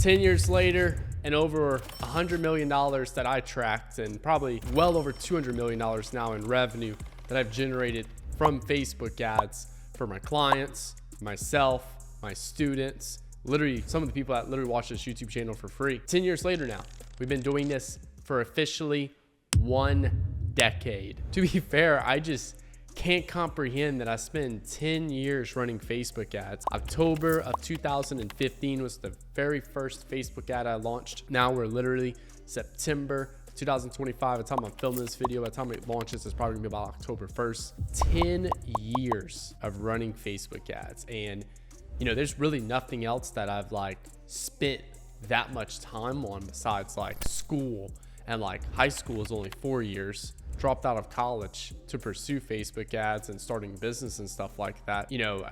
10 years later, and over $100 million that I tracked, and probably well over $200 million now in revenue that I've generated from Facebook ads for my clients, myself, my students, literally some of the people that literally watch this YouTube channel for free. 10 years later now, we've been doing this for officially 1 decade. To be fair, I just can't comprehend that I spent 10 years running Facebook ads. October of 2015 was the very first Facebook ad I launched. Now we're literally September 2025. By the time I'm filming this video, by the time it launches, it's probably gonna be about October 1st. 10 years of running Facebook ads. And you know, there's really nothing else that I've like spent that much time on besides like school. And like high school is only 4 years. Dropped out of college to pursue Facebook ads and starting business and stuff like that. You know,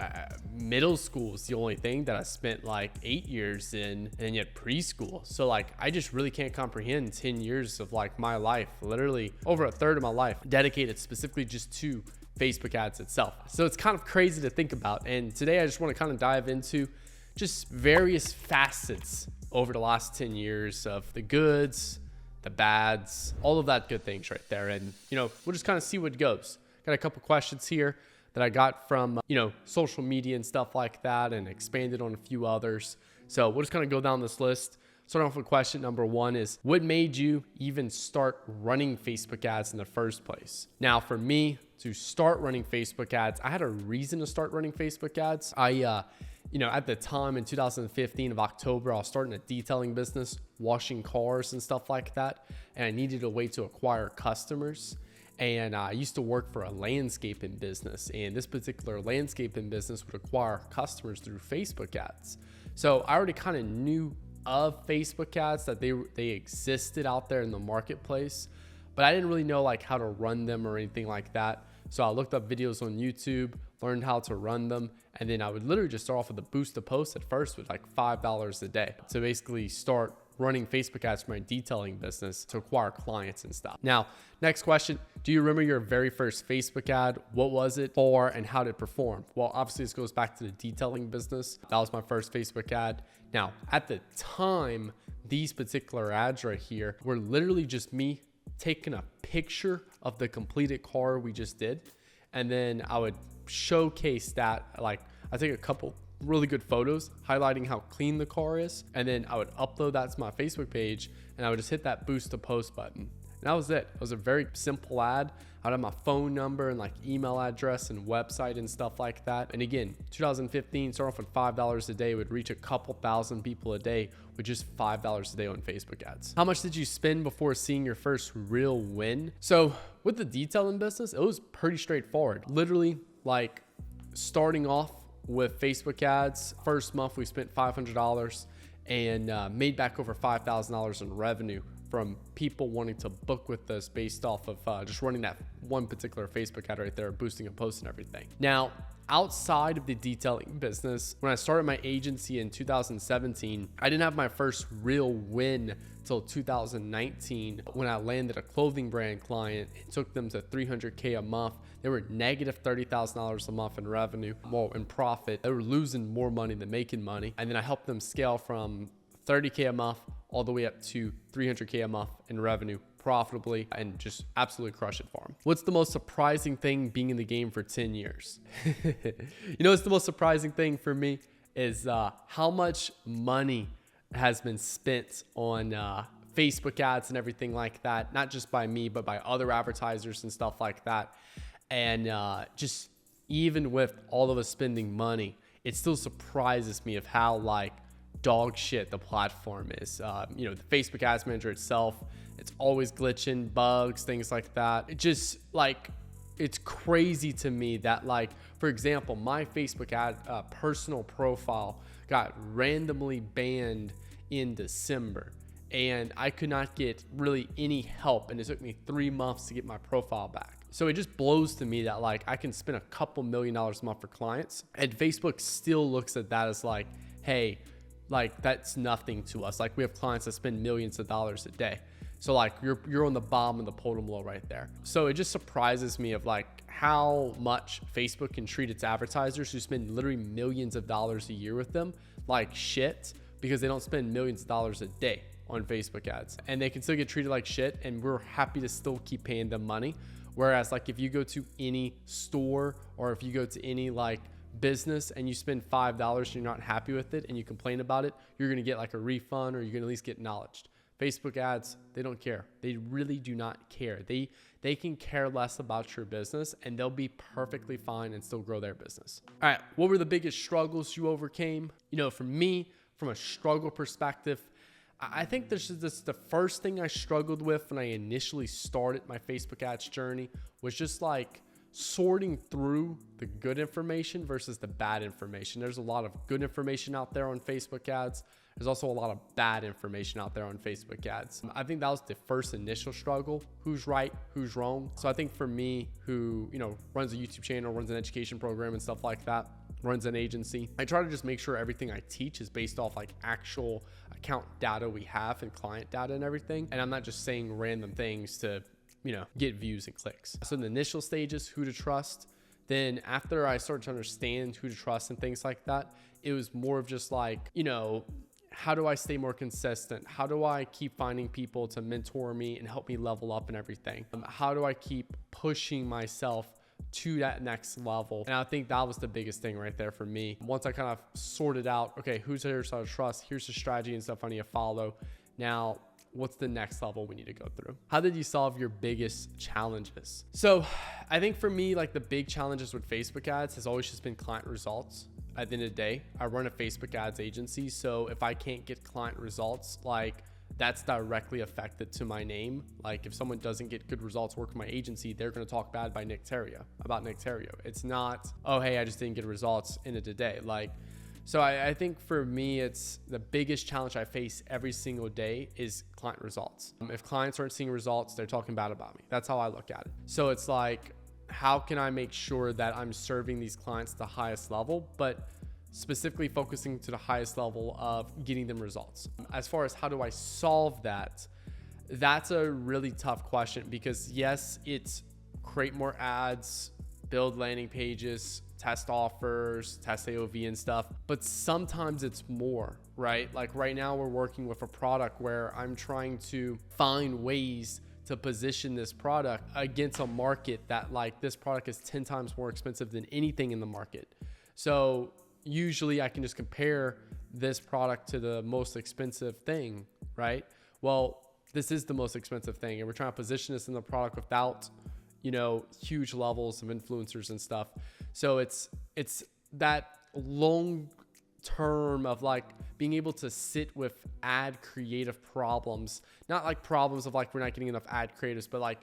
middle school is the only thing that I spent like 8 years in, and yet preschool. So like, I just really can't comprehend 10 years of like my life, literally over a third of my life dedicated specifically just to Facebook ads itself. So it's kind of crazy to think about. And today I just want to kind of dive into just various facets over the last 10 years of the goods, the bads, all of that good things right there. And, you know, we'll just kind of see what goes. Got a couple questions here that I got from, you know, social media and stuff like that, and expanded on a few others. So we'll just kind of go down this list. Starting off with question number 1 is, what made you even start running Facebook ads in the first place? Now, for me to start running Facebook ads, I had a reason to start running Facebook ads. You know, at the time in 2015 of October, I was starting a detailing business, washing cars and stuff like that. And I needed a way to acquire customers. And I used to work for a landscaping business, and this particular landscaping business would acquire customers through Facebook ads. So I already kind of knew of Facebook ads, that they existed out there in the marketplace, but I didn't really know like how to run them or anything like that. So I looked up videos on YouTube, learned how to run them, and then I would literally just start off with a boost to post at first with like $5 a day to basically start running Facebook ads for my detailing business to acquire clients and stuff. Now, next question, do you remember your very first Facebook ad? What was it for and how did it perform? Well, obviously this goes back to the detailing business. That was my first Facebook ad. Now, at the time, these particular ads right here were literally just me taking a picture of the completed car we just did. And then I would showcase that, like I take a couple really good photos highlighting how clean the car is. And then I would upload that to my Facebook page, and I would just hit that boost to post button. And that was it. It was a very simple ad. I'd have my phone number and like email address and website and stuff like that. And again, 2015, start off with $5 a day, would reach a couple thousand people a day with just $5 a day on Facebook ads. How much did you spend before seeing your first real win? So with the detailing business, it was pretty straightforward. Literally like starting off with Facebook ads, first month we spent $500 and made back over $5,000 in revenue from people wanting to book with us based off of just running that one particular Facebook ad right there, boosting a post and everything. Now, outside of the detailing business, when I started my agency in 2017, I didn't have my first real win till 2019 when I landed a clothing brand client and took them to $300K a month. They were negative $30,000 a month in revenue, well, in profit. They were losing more money than making money. And then I helped them scale from 30K a month all the way up to 300K a month in revenue profitably, and just absolutely crush it for them. What's the most surprising thing being in the game for 10 years? You know, what's the most surprising thing for me is how much money has been spent on Facebook ads and everything like that, not just by me, but by other advertisers and stuff like that. And just even with all of us spending money, it still surprises me of how like dog shit the platform is. You know, the Facebook Ads Manager itself, it's always glitching, bugs, things like that. It just like, it's crazy to me that like, for example, my Facebook ad personal profile got randomly banned in December, and I could not get really any help, and it took me 3 months to get my profile back. So it just blows to me that like I can spend a couple $1 million a month for clients, and Facebook still looks at that as like, hey, like that's nothing to us. Like we have clients that spend millions of dollars a day. So like you're on the bottom of the totem pole right there. So it just surprises me of like how much Facebook can treat its advertisers who spend literally millions of dollars a year with them like shit, because they don't spend millions of dollars a day on Facebook ads, and they can still get treated like shit, and we're happy to still keep paying them money. Whereas like if you go to any store or if you go to any like business and you spend $5 and you're not happy with it and you complain about it, you're going to get like a refund, or you're going to at least get acknowledged. Facebook ads, they don't care. They really do not care. They can care less about your business, and they'll be perfectly fine and still grow their business. All right, what were the biggest struggles you overcame? You know, for me, from a struggle perspective, I think this is the first thing I struggled with when I initially started my Facebook ads journey, was just like sorting through the good information versus the bad information. There's a lot of good information out there on Facebook ads. There's also a lot of bad information out there on Facebook ads. I think that was the first initial struggle. Who's right, who's wrong? So I think for me, who, you know, runs a YouTube channel, runs an education program and stuff like that, runs an agency, I try to just make sure everything I teach is based off like actual account data we have and client data and everything. And I'm not just saying random things to, you know, get views and clicks. So in the initial stages, who to trust. Then after I started to understand who to trust and things like that, it was more of just like, you know, how do I stay more consistent? How do I keep finding people to mentor me and help me level up and everything? How do I keep pushing myself to that next level? And I think that was the biggest thing right there for me. Once I kind of sorted out, okay, who's here to trust? Here's the strategy and stuff I need to follow. Now, what's the next level we need to go through? How did you solve your biggest challenges? So I think for me, like the big challenges with Facebook ads has always just been client results. At the end of the day, I run a Facebook ads agency. So if I can't get client results, like that's directly affected to my name. Like if someone doesn't get good results working my agency, they're going to talk bad about Nick Theriot. It's not, oh, hey, I just didn't get results in the day. Like, so I think for me, it's the biggest challenge I face every single day is client results. If clients aren't seeing results, they're talking bad about me. That's how I look at it. So it's like, how can I make sure that I'm serving these clients to the highest level, but specifically focusing to the highest level of getting them results? As far as how do I solve that, that's a really tough question, because yes, it's create more ads, build landing pages, test offers, test AOV and stuff, but sometimes it's more, right? Like right now we're working with a product where I'm trying to find ways to position this product against a market that like this product is 10 times more expensive than anything in the market. So usually I can just compare this product to the most expensive thing, right? Well, this is the most expensive thing, and we're trying to position this in the product without, you know, huge levels of influencers and stuff. So it's that long term of like being able to sit with ad creative problems, not like problems of like we're not getting enough ad creatives, but like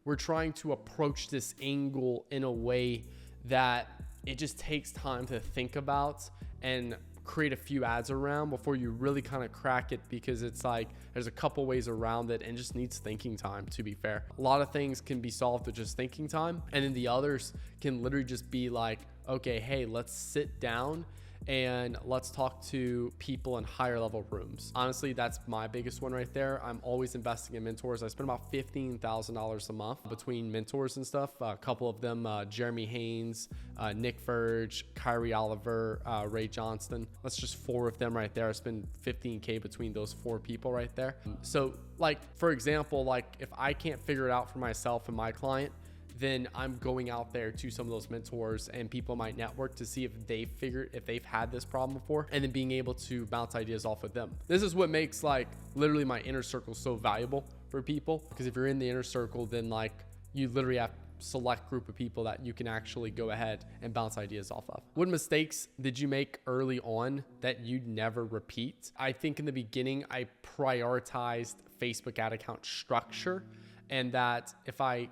we're trying to approach this angle in a way that it just takes time to think about and create a few ads around before you really kind of crack it, because it's like there's a couple ways around it and just needs thinking time, to be fair. A lot of things can be solved with just thinking time, and then the others can literally just be like, okay, hey, let's sit down and let's talk to people in higher level rooms. Honestly, that's my biggest one right there. I'm always investing in mentors. I spend about $15,000 a month between mentors and stuff. A couple of them, Jeremy Haynes, Nick Theriot, Kyrie Oliver, Ray Johnston. That's just 4 of them right there. I spend $15K between those 4 people right there. So like, for example, like if I can't figure it out for myself and my client, then I'm going out there to some of those mentors and people in my network to see if they've had this problem before, and then being able to bounce ideas off of them. This is what makes like literally my inner circle so valuable for people, because if you're in the inner circle, then like you literally have a select group of people that you can actually go ahead and bounce ideas off of. What mistakes did you make early on that you'd never repeat? I think in the beginning, I prioritized Facebook ad account structure, and that if I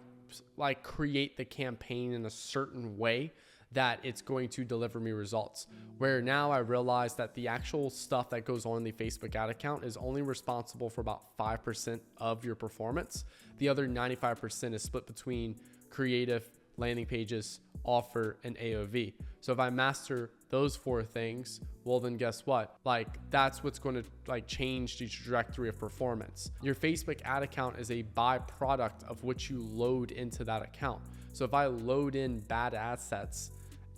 like create the campaign in a certain way that it's going to deliver me results. Where now I realize that the actual stuff that goes on in the Facebook ad account is only responsible for about 5% of your performance. The other 95% is split between creative, landing pages, offer, and AOV. So if I master those 4 things, well then guess what? Like that's what's going to like change the trajectory of performance. Your Facebook ad account is a byproduct of what you load into that account. So if I load in bad assets,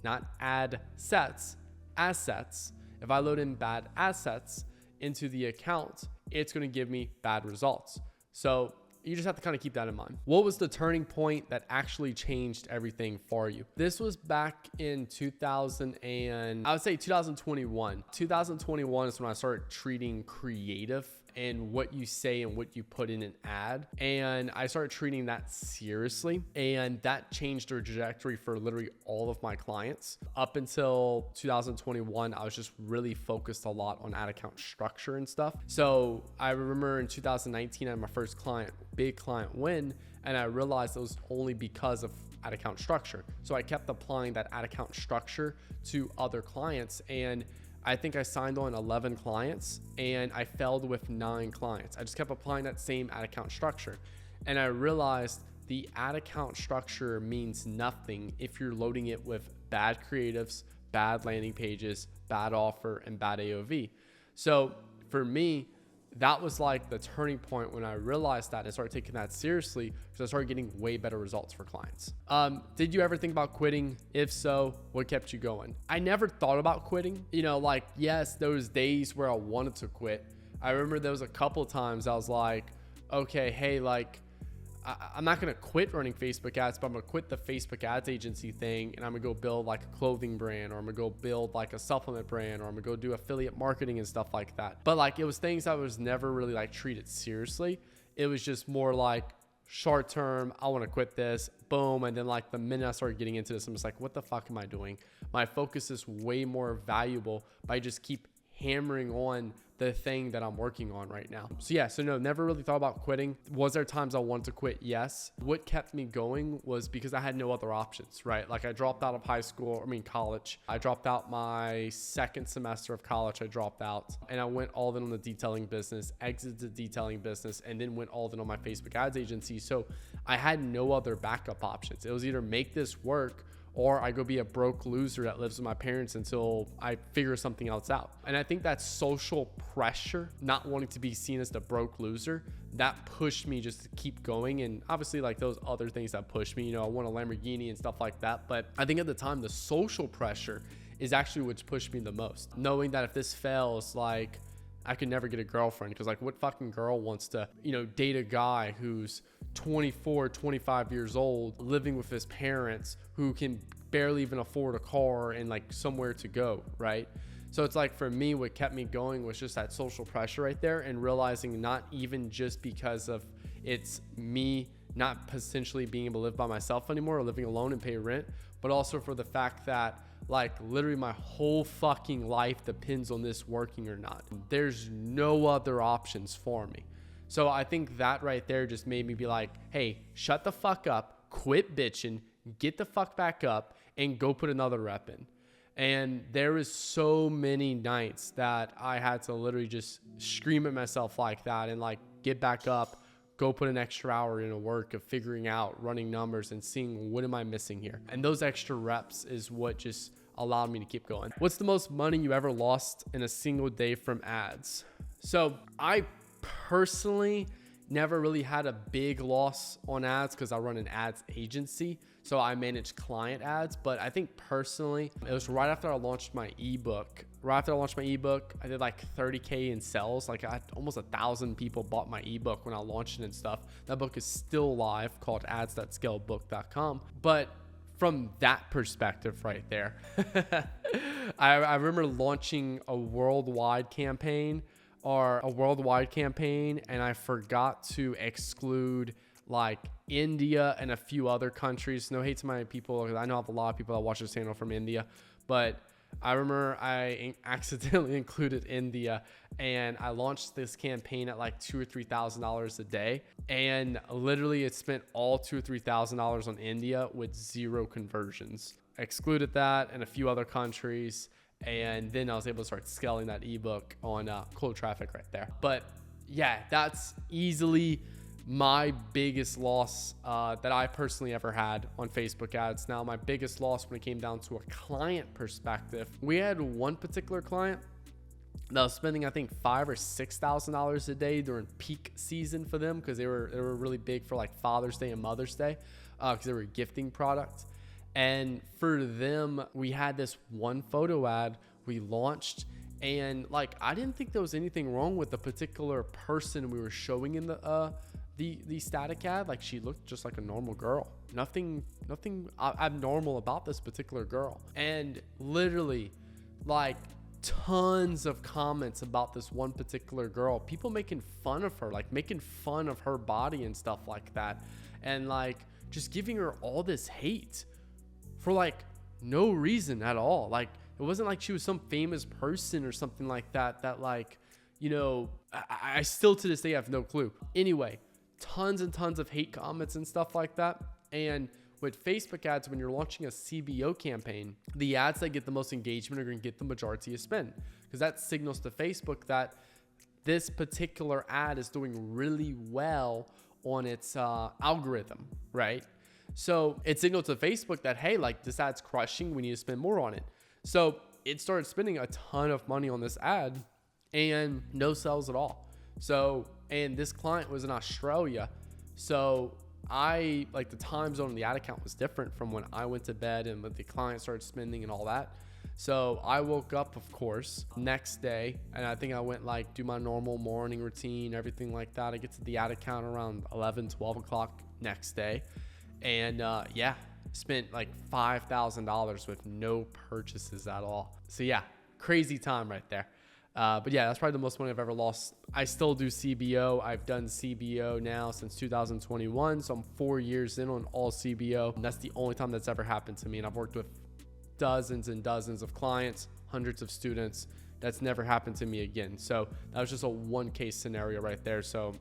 not ad sets, assets, if I load in bad assets, into the account, it's going to give me bad results. So you just have to kind of keep that in mind. What was the turning point that actually changed everything for you? This was back in 2021. 2021 is when I started treating creative and what you say and what you put in an ad. And I started treating that seriously. And that changed the trajectory for literally all of my clients. Up until 2021, I was just really focused a lot on ad account structure and stuff. So I remember in 2019, I had my first big client win. And I realized it was only because of ad account structure. So I kept applying that ad account structure to other clients. And I think I signed on 11 clients and I failed with 9 clients. I just kept applying that same ad account structure. And I realized the ad account structure means nothing if you're loading it with bad creatives, bad landing pages, bad offer, and bad AOV. So for me, that was like the turning point when I realized that and started taking that seriously, because I started getting way better results for clients. Did you ever think about quitting? If so, what kept you going? I never thought about quitting. Yes, there was days where I wanted to quit. I remember there was a couple of times I was like, okay, hey, I'm not going to quit running Facebook ads, but I'm going to quit the Facebook ads agency thing. And I'm going to go build like a clothing brand, or I'm going to go build like a supplement brand, or I'm going to go do affiliate marketing and stuff like that. But it was things that was never really treated seriously. It was just more like short term. I want to quit this, boom. And then the minute I started getting into this, I'm just like, what the fuck am I doing? My focus is way more valuable if I just keep hammering on the thing that I'm working on right now. So no, never really thought about quitting. Was there times I wanted to quit? Yes. What kept me going was because I had no other options, right? I dropped out of college. I dropped out my second semester of college. I dropped out and I went all in on the detailing business, exited the detailing business, and then went all in on my Facebook ads agency. So I had no other backup options. It was either make this work or I go be a broke loser that lives with my parents until I figure something else out. And I think that social pressure, not wanting to be seen as the broke loser, that pushed me just to keep going. And obviously those other things that pushed me, I want a Lamborghini and stuff like that. But I think at the time, the social pressure is actually what pushed me the most. Knowing that if this fails, I could never get a girlfriend, because what fucking girl wants to, date a guy who's 24, 25 years old, living with his parents, who can barely even afford a car and somewhere to go, right? So it's for me, what kept me going was just that social pressure right there, and realizing not even just because of it's me not potentially being able to live by myself anymore or living alone and pay rent, but also for the fact that literally my whole fucking life depends on this working or not. There's no other options for me. So I think that right there just made me be like, hey, shut the fuck up, quit bitching, get the fuck back up, and go put another rep in. And there was so many nights that I had to literally just scream at myself like that and get back up, go put an extra hour in a work of figuring out, running numbers and seeing what am I missing here. And those extra reps is what just allowed me to keep going. What's the most money you ever lost in a single day from ads? So I personally never really had a big loss on ads because I run an ads agency. So I manage client ads. But I think personally, it was right after I launched my ebook. Right after I launched my ebook, I did 30K in sales. I had almost 1,000 people bought my ebook when I launched it and stuff. That book is still live, called ads.scalebook.com. But from that perspective right there, I remember launching a worldwide campaign and I forgot to exclude India and a few other countries. No hate to my people, because I know I have a lot of people that watch this channel from India, but I remember I accidentally included India, and I launched this campaign at $2,000 or $3,000 a day, and literally it spent all $2,000 or $3,000 on India with 0 conversions. I excluded that and a few other countries, and then I was able to start scaling that ebook on cold traffic right there. But yeah, that's easily my biggest loss that I personally ever had on Facebook ads. Now, my biggest loss when it came down to a client perspective, we had one particular client that was spending, I think, $5,000 or $6,000 a day during peak season for them, because they were really big for Father's Day and Mother's Day, because they were a gifting product. And for them, we had this one photo ad we launched, And like, I didn't think there was anything wrong with the particular person we were showing in the static ad. Like, she looked just like a normal girl. Nothing abnormal about this particular girl. And literally, like, tons of comments about this one particular girl. People making fun of her, like making fun of her body and stuff like that. And like, just giving her all this hate for like no reason at all. Like, it wasn't like she was some famous person or something like that, that like, you know, I still to this day have no clue. Anyway, tons and tons of hate comments and stuff like that. And with Facebook ads, when you're launching a CBO campaign, the ads that get the most engagement are going to get the majority of spend, because that signals to Facebook that this particular ad is doing really well on its algorithm, right? So it signals to Facebook that, hey, like, this ad's crushing, we need to spend more on it. So it started spending a ton of money on this ad and no sales at all. So, and this client was in Australia. So like, the time zone of the ad account was different from when I went to bed and when the client started spending and all that. So I woke up, of course, next day, and I think I went like do my normal morning routine, everything like that. I get to the ad account around 11, 12 o'clock next day. And yeah, spent like $5,000 with no purchases at all. So yeah, crazy time right there. But yeah, that's probably the most money I've ever lost. I still do CBO. I've done CBO now since 2021. So I'm 4 years in on all CBO. And that's the only time that's ever happened to me. And I've worked with dozens and dozens of clients, hundreds of students. That's never happened to me again. So that was just a one case scenario right there. So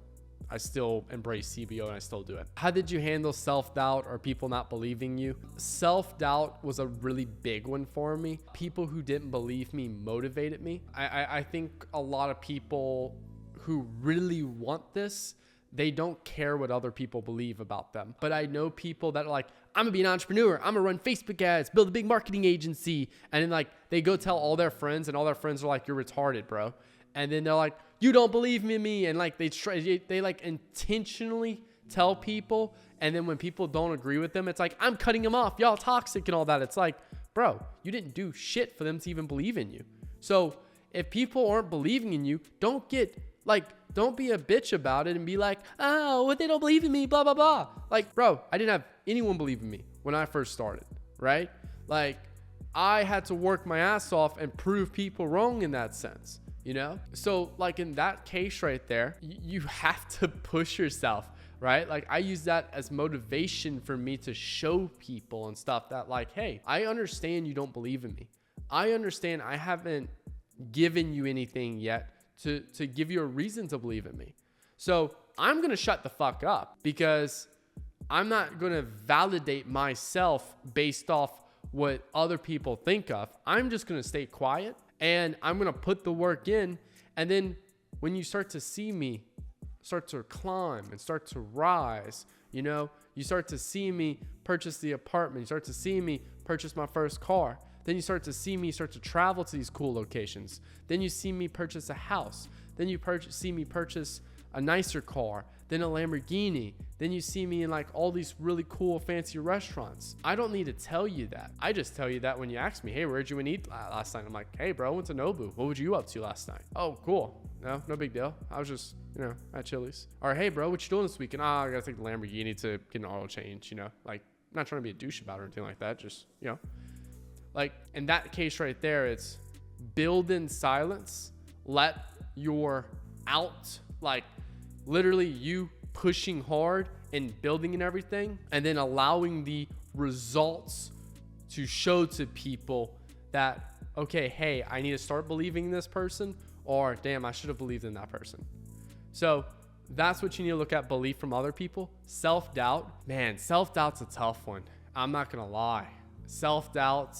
I still embrace CBO and I still do it. How did you handle self-doubt or people not believing you? Self-doubt was a really big one for me. People who didn't believe me motivated me. I think a lot of people who really want this, they don't care what other people believe about them. But I know people that are like, I'm gonna be an entrepreneur, I'm gonna run Facebook ads, build a big marketing agency. And then like, they go tell all their friends and all their friends are like, you're retarded, bro. And then they're like, you don't believe in me. And like, they like intentionally tell people. And then when people don't agree with them, it's like, I'm cutting them off. Y'all toxic and all that. It's like, bro, you didn't do shit for them to even believe in you. So if people aren't believing in you, don't be a bitch about it and be like, oh, what, they don't believe in me, blah, blah, blah. Like, bro, I didn't have anyone believe in me when I first started, right? Like, I had to work my ass off and prove people wrong in that sense. You know? So like, in that case right there, you have to push yourself, right? Like, I use that as motivation for me to show people and stuff that like, hey, I understand you don't believe in me. I understand I haven't given you anything yet to give you a reason to believe in me. So I'm going to shut the fuck up, because I'm not going to validate myself based off what other people think of. I'm just going to stay quiet. And I'm going to put the work in. And then when you start to see me start to climb and start to rise, you know, you start to see me purchase the apartment. You start to see me purchase my first car. Then you start to see me start to travel to these cool locations. Then you see me purchase a house. Then you see me purchase a nicer car, then a Lamborghini. Then you see me in like all these really cool fancy restaurants. I don't need to tell you that. I just tell you that when you ask me, hey, where'd you eat last night? I'm like, hey bro, I went to Nobu. What were you up to last night? Oh, cool. No big deal. I was just, at Chili's. Or hey bro, what you doing this weekend? I gotta take the Lamborghini to get an oil change, like, I'm not trying to be a douche about it or anything like that. Just, like in that case right there, it's build in silence. Let your literally you pushing hard and building and everything, and then allowing the results to show to people that, okay, hey, I need to start believing in this person, or damn, I should have believed in that person. So that's what you need to look at, belief from other people. Self-doubt, man, self-doubt's a tough one. I'm not gonna lie. Self-doubt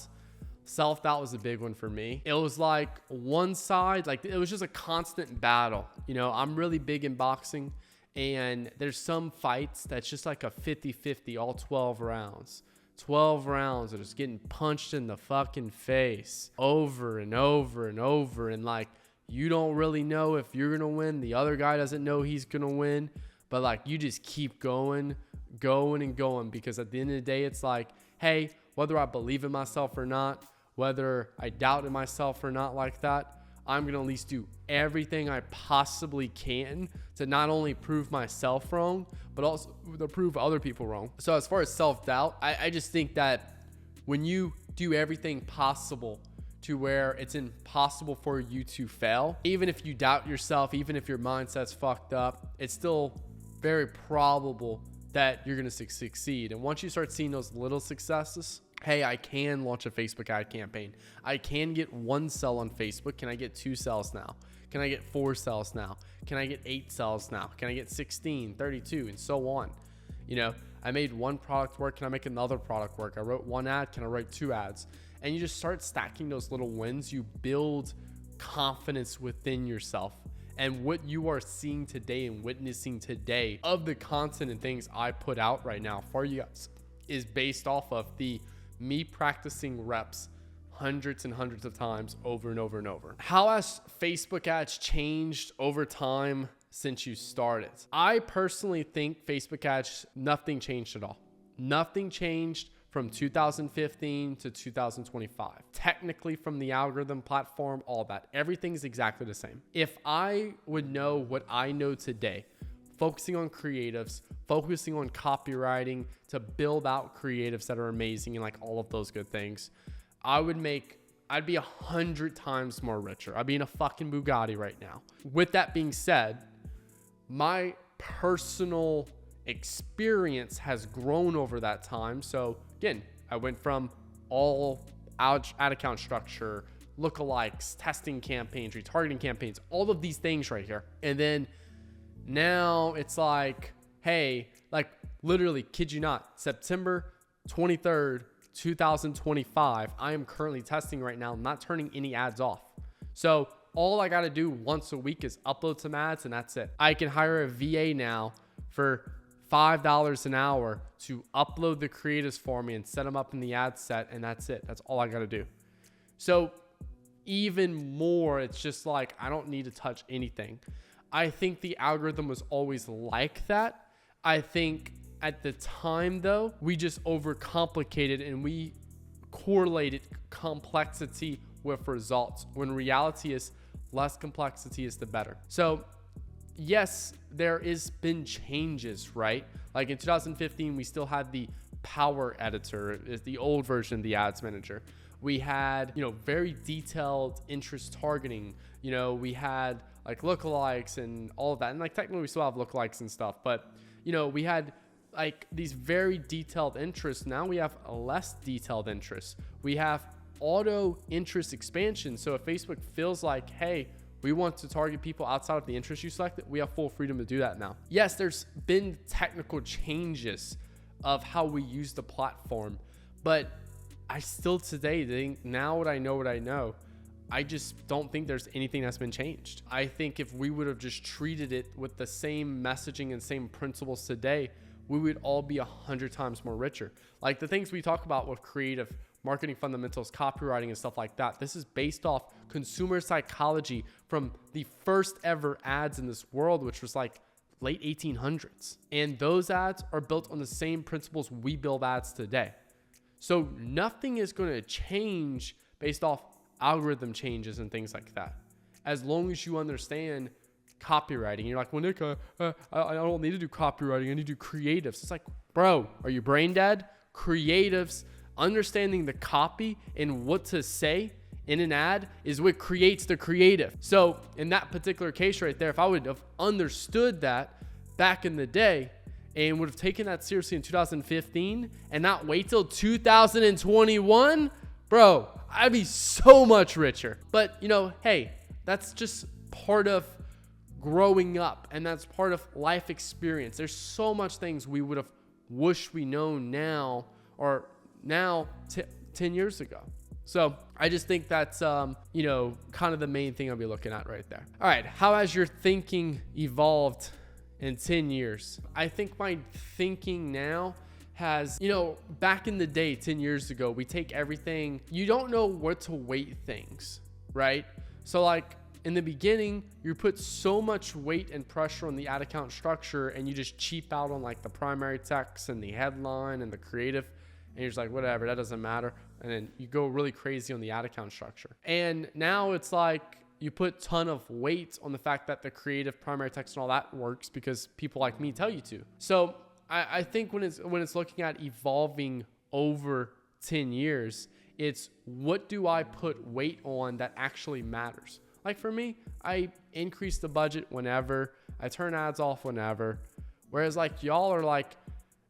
was a big one for me. It was like one side, like it was just a constant battle. I'm really big in boxing, and there's some fights that's just like a 50-50, all 12 rounds. 12 rounds of just getting punched in the fucking face over and over and over. And like, you don't really know if you're going to win. The other guy doesn't know he's going to win, but like, you just keep going and going, because at the end of the day, it's like, hey, whether I believe in myself or not, whether I doubt in myself or not like that, I'm going to at least do everything I possibly can to not only prove myself wrong, but also to prove other people wrong. So as far as self-doubt, I just think that when you do everything possible to where it's impossible for you to fail, even if you doubt yourself, even if your mindset's fucked up, it's still very probable that you're going to succeed. And once you start seeing those little successes, hey, I can launch a Facebook ad campaign. I can get 1 sale on Facebook. Can I get 2 sales now? Can I get 4 sales now? Can I get 8 sales now? Can I get 16, 32, and so on? You know, I made 1 product work. Can I make another product work? I wrote 1 ad. Can I write 2 ads? And you just start stacking those little wins. You build confidence within yourself. And what you are seeing today and witnessing today of the content and things I put out right now for you guys is based off of me practicing reps hundreds and hundreds of times over and over and over. How has Facebook ads changed over time since you started? I personally think Facebook ads, nothing changed at all. Nothing changed from 2015 to 2025. Technically from the algorithm platform, all that, everything's exactly the same. If I would know what I know today, focusing on creatives, focusing on copywriting to build out creatives that are amazing and like all of those good things, I'd be 100 times more richer. I'd be in a fucking Bugatti right now. With that being said, my personal experience has grown over that time. So again, I went from all ad account structure, lookalikes, testing campaigns, retargeting campaigns, all of these things right here. And then now it's like, hey, like literally, kid you not, September 23rd, 2025, I am currently testing right now. I'm not turning any ads off. So all I got to do once a week is upload some ads and that's it. I can hire a VA now for $5 an hour to upload the creatives for me and set them up in the ad set, and that's it. That's all I got to do. So even more, it's just like, I don't need to touch anything. I think the algorithm was always like that. I think at the time though, we just overcomplicated and we correlated complexity with results, when reality is less complexity is the better. So yes, there has been changes, right? Like in 2015, we still had the power editor, is the old version of the ads manager. We had, very detailed interest targeting. We had like lookalikes and all of that. And like technically we still have lookalikes and stuff, but we had like these very detailed interests. Now we have less detailed interests. We have auto interest expansion. So if Facebook feels like, hey, we want to target people outside of the interest you selected, we have full freedom to do that now. Yes, there's been technical changes of how we use the platform, but I still today think, now what I know, I just don't think there's anything that's been changed. I think if we would have just treated it with the same messaging and same principles today, we would all be 100 times more richer. Like the things we talk about with creative marketing fundamentals, copywriting and stuff like that. This is based off consumer psychology from the first ever ads in this world, which was like late 1800s. And those ads are built on the same principles we build ads today. So nothing is going to change based off algorithm changes and things like that. As long as you understand copywriting, you're like, well, Nick, I don't need to do copywriting. I need to do creatives. It's like, bro, are you brain dead? Creatives, understanding the copy and what to say in an ad is what creates the creative. So in that particular case right there, if I would have understood that back in the day and would have taken that seriously in 2015 and not wait till 2021, bro, I'd be so much richer. But hey, that's just part of growing up and that's part of life experience. There's so much things we would have wished we known now or now 10 years ago. So I just think that's, kind of the main thing I'll be looking at right there. All right. How has your thinking evolved in 10 years? I think my thinking now has, back in the day, 10 years ago, we take everything, you don't know where to weight things, right? So like in the beginning, you put so much weight and pressure on the ad account structure and you just cheap out on like the primary text and the headline and the creative. And you're just like, whatever, that doesn't matter. And then you go really crazy on the ad account structure. And now it's like, you put ton of weight on the fact that the creative, primary text and all that works because people like me tell you to. So I think when it's looking at evolving over 10 years, it's what do I put weight on that actually matters? Like for me, I increase the budget whenever, I turn ads off whenever. Whereas like y'all are like,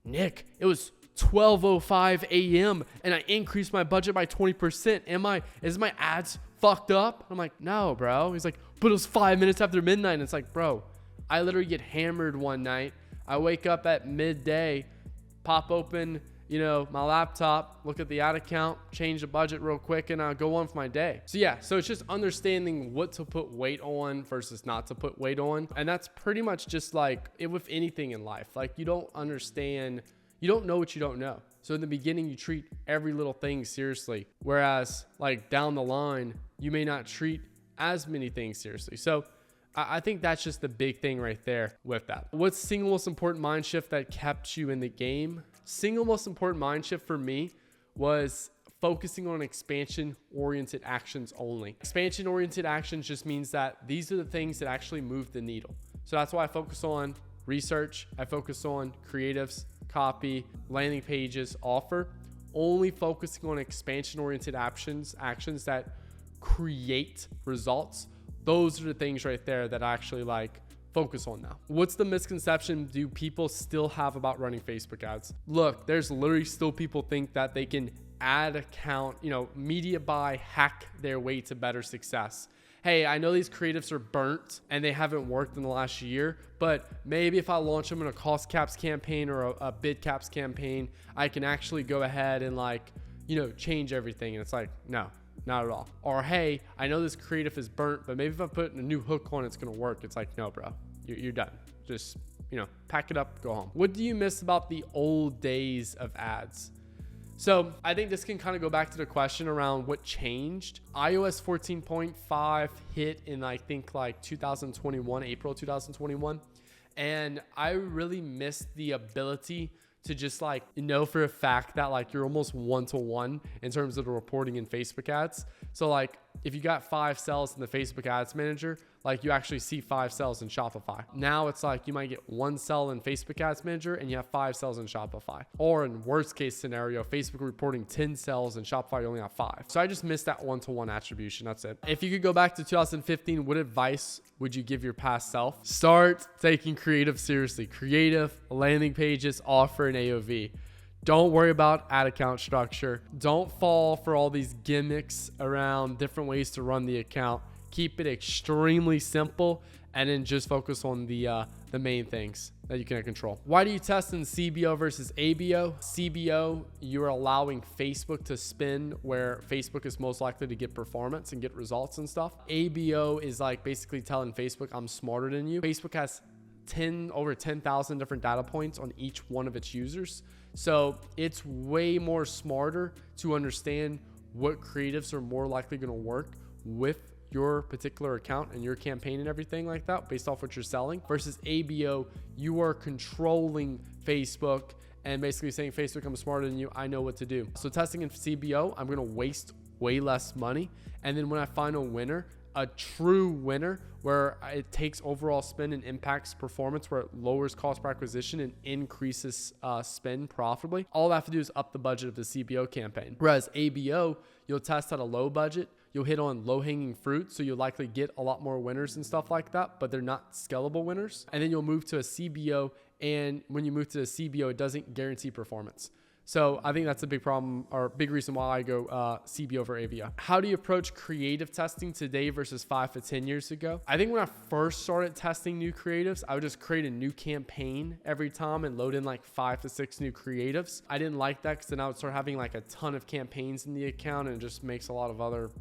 Nick, it was 12:05 a.m. and I increased my budget by 20%. Is my ads fucked up? I'm like, no, bro. He's like, but it was 5 minutes after midnight. And it's like, bro, I literally get hammered one night. I wake up at midday, pop open, my laptop, look at the ad account, change the budget real quick, and I'll go on for my day. So yeah, so it's just understanding what to put weight on versus not to put weight on. And that's pretty much just like it with anything in life. Like you don't know what you don't know. So in the beginning, you treat every little thing seriously. Whereas like down the line, you may not treat as many things seriously. So I think that's just the big thing right there with that. What's the single most important mind shift that kept you in the game? Single most important mind shift for me was focusing on expansion-oriented actions only. Expansion-oriented actions just means that these are the things that actually move the needle. So that's why I focus on research. I focus on creatives, copy, landing pages, offer, only focusing on expansion-oriented actions that create results. Those are the things right there that I actually like focus on now. What's the misconception do people still have about running Facebook ads? Look, there's literally still people think that they can ad account, media buy, hack their way to better success. Hey, I know these creatives are burnt and they haven't worked in the last year, but maybe if I launch them in a cost caps campaign or a bid caps campaign, I can actually go ahead and change everything. And it's like, no, not at all. Or, hey, I know this creative is burnt, but maybe if I put a new hook on, it's going to work. It's like, no, bro, you're done. Just, pack it up, go home. What do you miss about the old days of ads? So I think this can kind of go back to the question around what changed. iOS 14.5 hit in, I think, like 2021, April 2021. And I really missed the ability to just for a fact that you're almost one-to-one in terms of the reporting in Facebook ads. So if you got 5 cells in the Facebook ads manager, you actually see 5 cells in Shopify. Now it's you might get 1 cell in Facebook ads manager and you have 5 cells in Shopify. Or in worst case scenario, Facebook reporting 10 cells and Shopify you only have 5. So I just missed that one-to-one attribution. That's it. If you could go back to 2015, what advice would you give your past self? Start taking creative seriously. Creative, landing pages, offer, and AOV. Don't worry about ad account structure. Don't fall for all these gimmicks around different ways to run the account. Keep it extremely simple and then just focus on the main things that you can control. Why do you test in CBO versus ABO? CBO, you're allowing Facebook to spin where Facebook is most likely to get performance and get results and stuff. ABO is basically telling Facebook, I'm smarter than you. Facebook has over 10,000 different data points on each one of its users. So it's way more smarter to understand what creatives are more likely going to work with your particular account and your campaign and everything like that based off what you're selling versus ABO. You are controlling Facebook and basically saying, Facebook, I'm smarter than you. I know what to do. So testing in CBO, I'm going to waste way less money. And then when I find a winner, a true winner where it takes overall spend and impacts performance, where it lowers cost per acquisition and increases spend profitably, all I have to do is up the budget of the CBO campaign. Whereas ABO, you'll test at a low budget, you'll hit on low-hanging fruit, so you'll likely get a lot more winners and stuff like that, but they're not scalable winners. And then you'll move to a CBO, and when you move to the CBO, it doesn't guarantee performance. So I think that's a big problem or big reason why I go CBO over ABO. How do you approach creative testing today versus 5 to 10 years ago? I think when I first started testing new creatives, I would just create a new campaign every time and load in 5 to 6 new creatives. I didn't like that because then I would start having a ton of campaigns in the account and it just makes a lot of other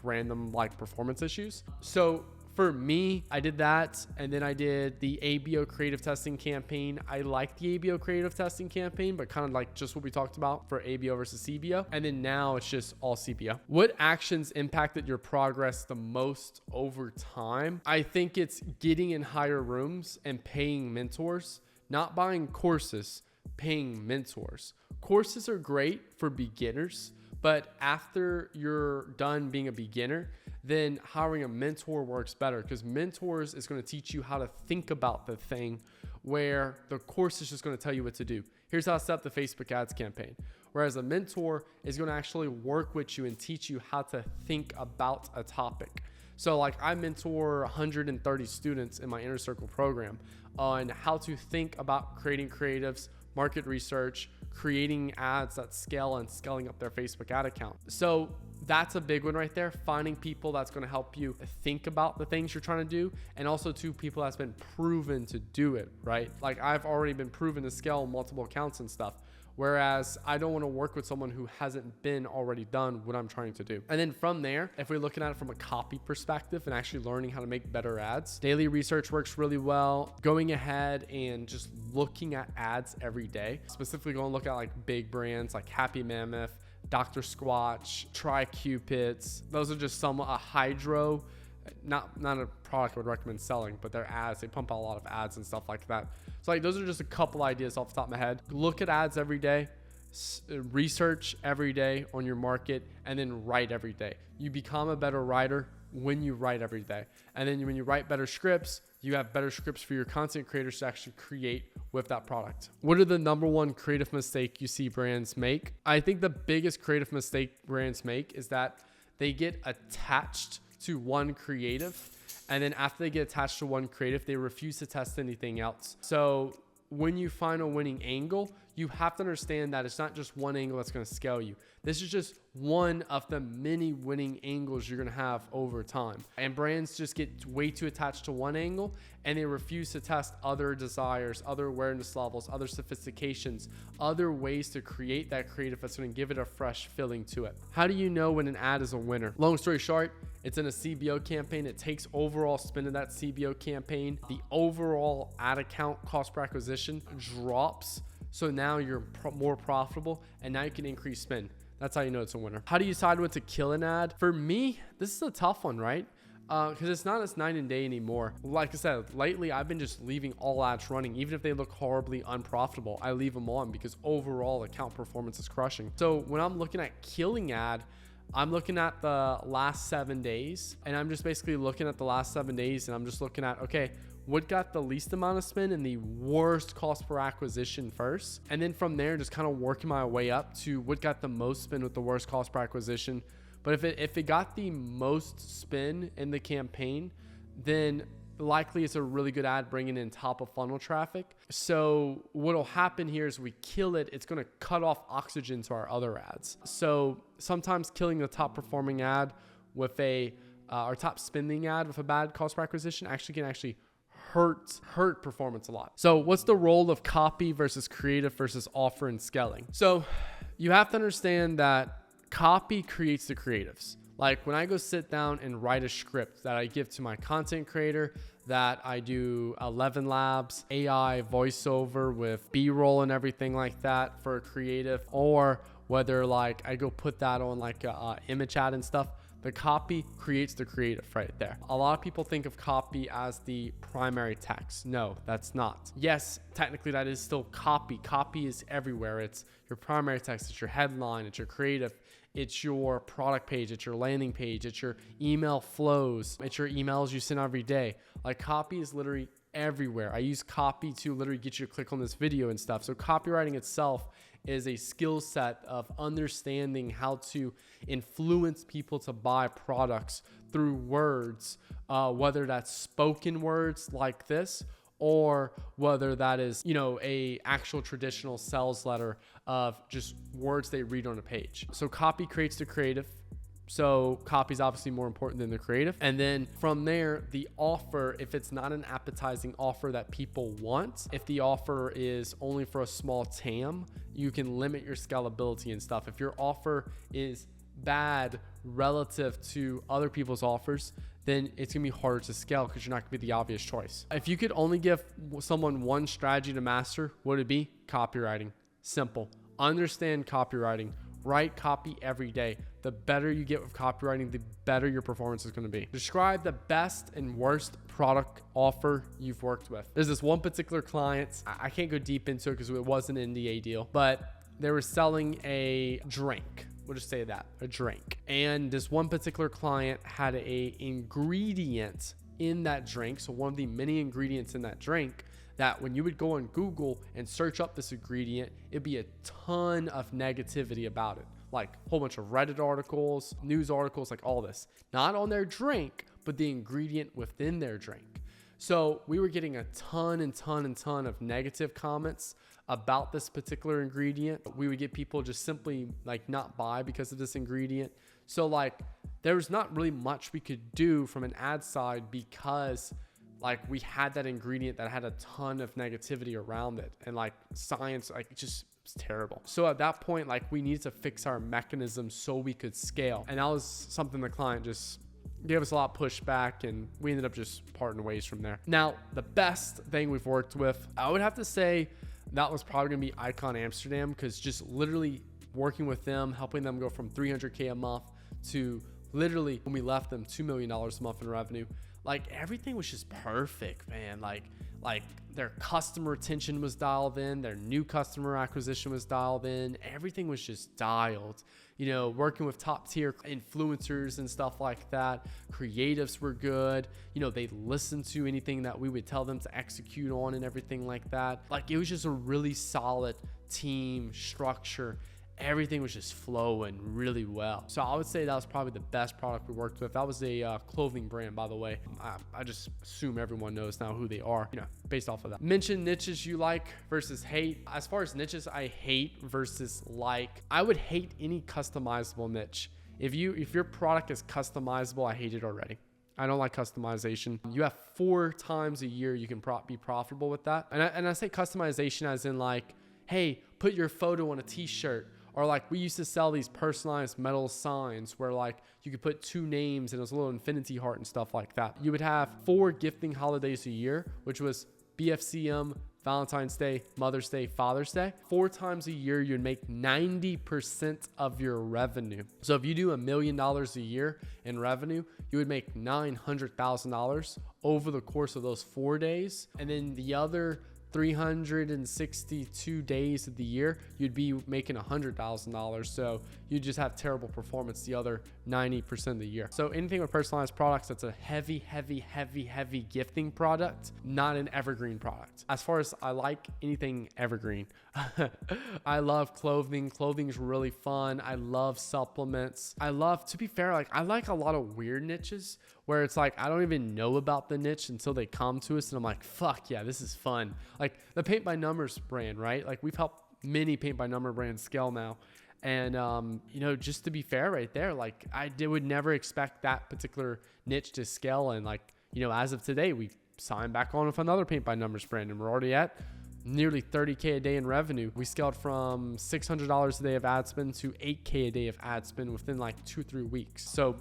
random performance issues. So for me, I did that, and then I did the ABO creative testing campaign. I like the ABO creative testing campaign, but kind of just what we talked about for ABO versus CBO. And then now it's just all CBO. What actions impacted your progress the most over time? I think it's getting in higher rooms and paying mentors, not buying courses, paying mentors. Courses are great for beginners, but after you're done being a beginner, then hiring a mentor works better, because mentors is going to teach you how to think about the thing, where the course is just going to tell you what to do. Here's how to set up the Facebook ads campaign. Whereas a mentor is going to actually work with you and teach you how to think about a topic. So like I mentor 130 students in my Inner Circle program on how to think about creating creatives, market research, creating ads that scale, and scaling up their Facebook ad account. So that's a big one right there. Finding people that's going to help you think about the things you're trying to do, and also two people that's been proven to do it, right? Like I've already been proven to scale multiple accounts and stuff. Whereas I don't want to work with someone who hasn't been already done what I'm trying to do. And then from there, if we're looking at it from a copy perspective and actually learning how to make better ads, daily research works really well. Going ahead and just looking at ads every day, specifically going to look at like big brands like Happy Mammoth, Dr. Squatch, Try Cupids. Those are just some, Hydro, not a product I would recommend selling, but their ads, they pump out a lot of ads and stuff like that. So like those are just a couple ideas off the top of my head. Look at ads every day, research every day on your market, and then write every day. You become a better writer when you write every day. And then when you write better scripts, you have better scripts for your content creators to actually create with that product. What are the number one creative mistake you see brands make? I think the biggest creative mistake brands make is that they get attached to one creative, and then after they get attached to one creative, they refuse to test anything else. So when you find a winning angle, you have to understand that it's not just one angle that's going to scale you. This is just one of the many winning angles you're going to have over time. And brands just get way too attached to one angle, and they refuse to test other desires, other awareness levels, other sophistications, other ways to create that creative that's going to give it a fresh feeling to it. How do you know when an ad is a winner? Long story short, it's in a CBO campaign. It takes overall spend of that CBO campaign. The overall ad account cost per acquisition drops. So now you're more profitable, and now you can increase spend. That's how you know it's a winner. How do you decide what to kill an ad? For me, this is a tough one, right? Because it's not as night and day anymore. Like I said, lately I've been just leaving all ads running. Even if they look horribly unprofitable, I leave them on because overall account performance is crushing. So when I'm looking at killing ad, I'm looking at the last 7 days, and I'm just basically looking at the last 7 days, and I'm just looking at, okay, what got the least amount of spend and the worst cost per acquisition first. And then from there, just kind of working my way up to what got the most spend with the worst cost per acquisition. But if it got the most spend in the campaign, then likely it's a really good ad bringing in top of funnel traffic. So what'll happen here is we kill it. It's going to cut off oxygen to our other ads. So sometimes killing the top performing ad with or top spending ad with a bad cost per acquisition can hurt performance a lot. So what's the role of copy versus creative versus offer and scaling? So you have to understand that copy creates the creatives. Like when I go sit down and write a script that I give to my content creator, that I do 11 labs, AI voiceover with B-roll and everything like that for a creative, or whether like I go put that on like a image ad and stuff, the copy creates the creative right there. A lot of people think of copy as the primary text. No, that's not. Yes, technically that is still copy. Copy is everywhere. It's your primary text, it's your headline, it's your creative, it's your product page, it's your landing page, it's your email flows, it's your emails you send every day. Like copy is literally everywhere. I use copy to literally get you to click on this video and stuff. So copywriting itself is a skill set of understanding how to influence people to buy products through words, whether that's spoken words like this, or whether that is, a actual traditional sales letter of just words they read on a page. So copy creates the creative. So copy is obviously more important than the creative. And then from there, the offer, if it's not an appetizing offer that people want, if the offer is only for a small TAM, you can limit your scalability and stuff. If your offer is bad relative to other people's offers, then it's gonna be harder to scale because you're not gonna be the obvious choice. If you could only give someone one strategy to master, what would it be? Copywriting. Simple. Understand copywriting. Write copy every day. The better you get with copywriting, the better your performance is going to be. Describe the best and worst product offer you've worked with. There's this one particular client. I can't go deep into it because it was an NDA deal, but they were selling a drink, We'll just say that, a drink. And this one particular client had a ingredient in that drink. So one of the many ingredients in that drink that when you would go on Google and search up this ingredient, it'd be a ton of negativity about it. Like a whole bunch of Reddit articles, news articles, like all this. Not on their drink, but the ingredient within their drink. So we were getting a ton of negative comments about this particular ingredient. We would get people just simply like not buy because of this ingredient. So like there was not really much we could do from an ad side because like we had that ingredient that had a ton of negativity around it, and like science, like it just was terrible. So at that point, like we needed to fix our mechanism so we could scale. And that was something the client just gave us a lot of pushback, and we ended up just parting ways from there. Now, the best thing we've worked with, I would have to say that was probably gonna be Icon Amsterdam, because just literally working with them, helping them go from 300K a month to literally when we left them $2 million a month in revenue. Like everything was just perfect, man. Like their customer retention was dialed in, their new customer acquisition was dialed in, everything was just dialed. You know, working with top tier influencers and stuff like that. Creatives were good. You know, they listened to anything that we would tell them to execute on and everything like that. Like it was just a really solid team structure. Everything was just flowing really well. So I would say that was probably the best product we worked with. That was a clothing brand, by the way. I just assume everyone knows now who they are, you know, based off of that. Mention niches you like versus hate. As far as niches I hate versus like, I would hate any customizable niche. If your product is customizable, I hate it already. I don't like customization. You have 4 times a year you can be profitable with that. And I say customization as in like, hey, put your photo on a t-shirt. Or like we used to sell these personalized metal signs where like you could put 2 names and it was a little infinity heart and stuff like that. You would have 4 gifting holidays a year, which was BFCM, Valentine's Day, Mother's Day, Father's Day. 4 times a year, you'd make 90% of your revenue. So if you do $1 million a year in revenue, you would make $900,000 over the course of those 4 days. And then the other 362 days of the year, you'd be making $100,000. So you just have terrible performance the other 90% of the year. So anything with personalized products, that's a heavy gifting product, not an evergreen product. As far as I like anything evergreen, I love clothing. Clothing's really fun. I love supplements. To be fair, like I like a lot of weird niches where it's like, I don't even know about the niche until they come to us and I'm like, fuck yeah, this is fun. Like the Paint by Numbers brand, right? Like we've helped many Paint by Number brands scale now. And, you know, just to be fair right there, like I would never expect that particular niche to scale. And like, you know, as of today, we signed back on with another Paint by Numbers brand and we're already at nearly 30K a day in revenue. We scaled from $600 a day of ad spend to 8K a day of ad spend within like 2-3 weeks. So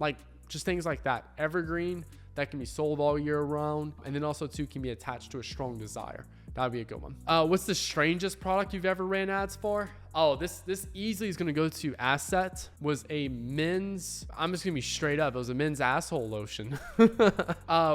like just things like that. Evergreen that can be sold all year round. And then also too can be attached to a strong desire. That'd be a good one. What's the strangest product you've ever ran ads for? Oh, this easily is going to go to Asset. Was a men's, I'm just going to be straight up. It was a men's asshole lotion.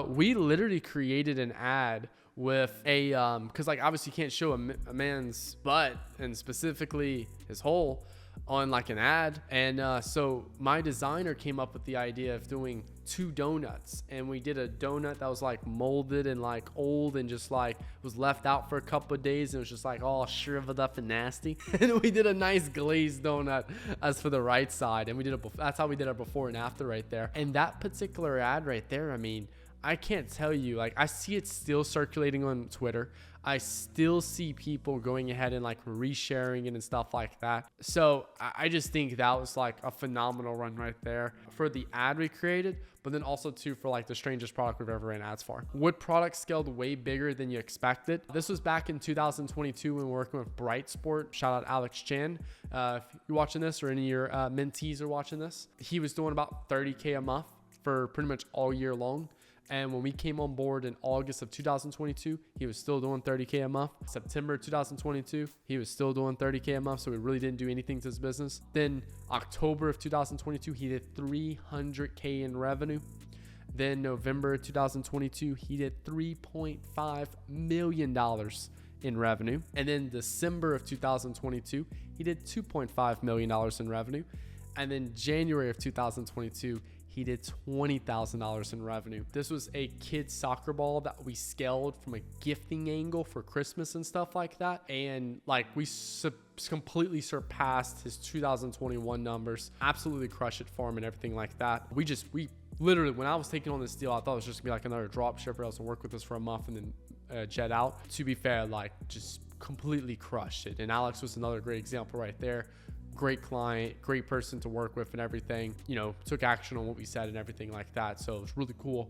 We literally created an ad with a, cause like obviously you can't show a man's butt and specifically his hole on like an ad. And so my designer came up with the idea of doing 2 donuts, and we did a donut that was like molded and like old and just like was left out for a couple of days and it was just like all shriveled up and nasty. And we did a nice glazed donut as for the right side, and we did that's how we did our before and after right there. And that particular ad right there, I mean, I can't tell you, like I see it still circulating on Twitter. I still see people going ahead and like resharing it and stuff like that. So I just think that was like a phenomenal run right there for the ad we created, but then also too for like the strangest product we've ever ran ads for. What product scaled way bigger than you expected? This was back in 2022 when we were working with Bright Sport. Shout out Alex Chan. If you're watching this or any of your mentees are watching this, he was doing about 30K a month for pretty much all year long. And when we came on board in August of 2022, he was still doing 30K a month. September 2022, he was still doing 30K a month. So we really didn't do anything to his business. Then October of 2022, he did 300K in revenue. Then November 2022, he did $3.5 million in revenue. And then December of 2022, he did $2.5 million in revenue. And then January of 2022, he did $20,000 in revenue. This was a kid's soccer ball that we scaled from a gifting angle for Christmas and stuff like that. And like we completely surpassed his 2021 numbers, absolutely crushed it for him and everything like that. We literally, when I was taking on this deal, I thought it was just gonna be like another drop shipper else to work with us for a month and then jet out. To be fair, like just completely crushed it. And Alex was another great example right there. Great client, great person to work with and everything, you know, took action on what we said and everything like that. So it was really cool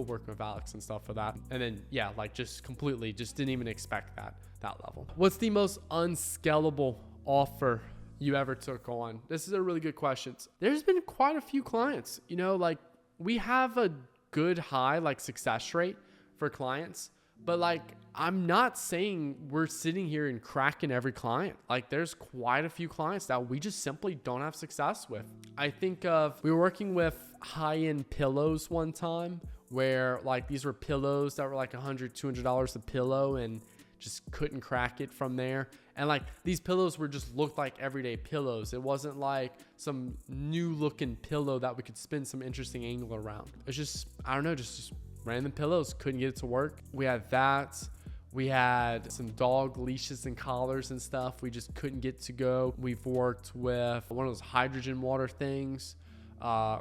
working with Alex and stuff for that. And then, yeah, like just completely just didn't even expect that level. What's the most unscalable offer you ever took on? This is a really good question. There's been quite a few clients, you know, like we have a good high like success rate for clients, but like, I'm not saying we're sitting here and cracking every client. Like there's quite a few clients that we just simply don't have success with. I think we were working with high-end pillows one time where like these were pillows that were like $100, $200 a pillow and just couldn't crack it from there. And like these pillows looked like everyday pillows. It wasn't like some new looking pillow that we could spin some interesting angle around. It's just, I don't know, just random pillows, couldn't get it to work. We had that. We had some dog leashes and collars and stuff we just couldn't get to go. We've worked with one of those hydrogen water things,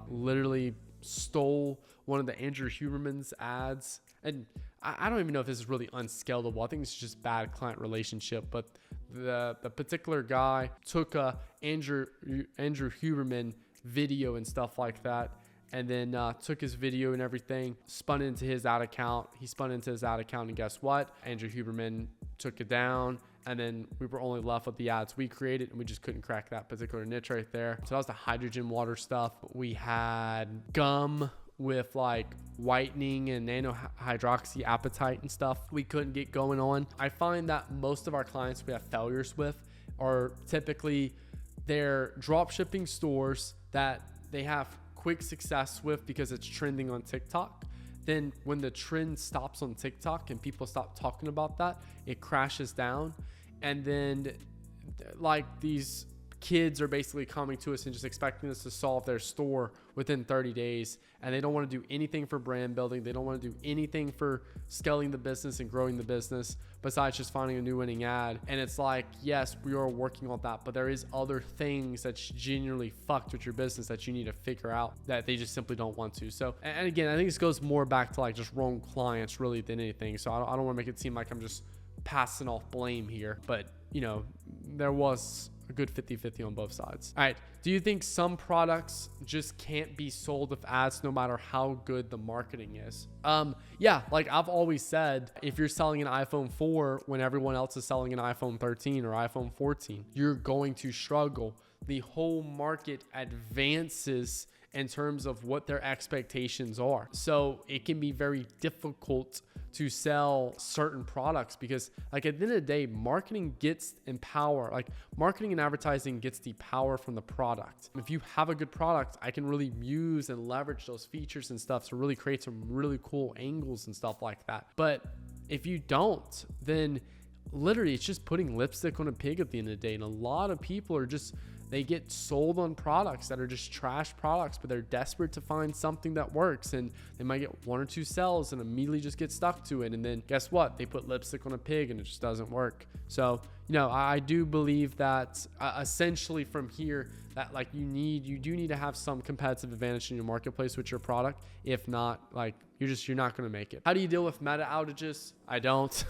literally stole one of the Andrew Huberman's ads. And I don't even know if this is really unscalable. I think it's just bad client relationship. But the particular guy took a Andrew Huberman video and stuff like that, and then took his video and everything, spun into his ad account. He spun into his ad account, and guess what? Andrew Huberman took it down, and then we were only left with the ads we created, and we just couldn't crack that particular niche right there. So that was the hydrogen water stuff. We had gum with like whitening and nanohydroxyapatite and stuff we couldn't get going on. I find that most of our clients we have failures with are typically they're drop shipping stores that they have quick success with because it's trending on TikTok. Then when the trend stops on TikTok and people stop talking about that, it crashes down. And then like these kids are basically coming to us and just expecting us to solve their store within 30 days. And they don't want to do anything for brand building. They don't want to do anything for scaling the business and growing the business besides just finding a new winning ad. And it's like, yes, we are working on that, but there is other things that's genuinely fucked with your business that you need to figure out that they just simply don't want to. So, and again, I think this goes more back to like just wrong clients really than anything. So I don't want to make it seem like I'm just passing off blame here, but you know, there was a good 50-50 on both sides. All right. Do you think some products just can't be sold with ads no matter how good the marketing is? Yeah, like I've always said, if you're selling an iPhone 4 when everyone else is selling an iPhone 13 or iPhone 14, you're going to struggle. The whole market advances in terms of what their expectations are. So it can be very difficult to sell certain products because like at the end of the day, marketing gets in power. Like marketing and advertising gets the power from the product. If you have a good product, I can really use and leverage those features and stuff to really create some really cool angles and stuff like that. But if you don't, then literally it's just putting lipstick on a pig at the end of the day. And a lot of people are just, they get sold on products that are just trash products, but they're desperate to find something that works, and they might get 1 or 2 sales and immediately just get stuck to it. And then guess what? They put lipstick on a pig and it just doesn't work. So, you know, I do believe that essentially from here that like you do need to have some competitive advantage in your marketplace with your product. If not, like you're not going to make it. How do you deal with meta outages? I don't.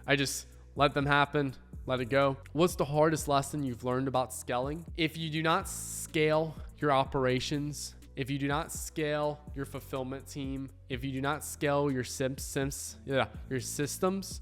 I just let them happen. Let it go. What's the hardest lesson you've learned about scaling? If you do not scale your operations, if you do not scale your fulfillment team, if you do not scale your your systems,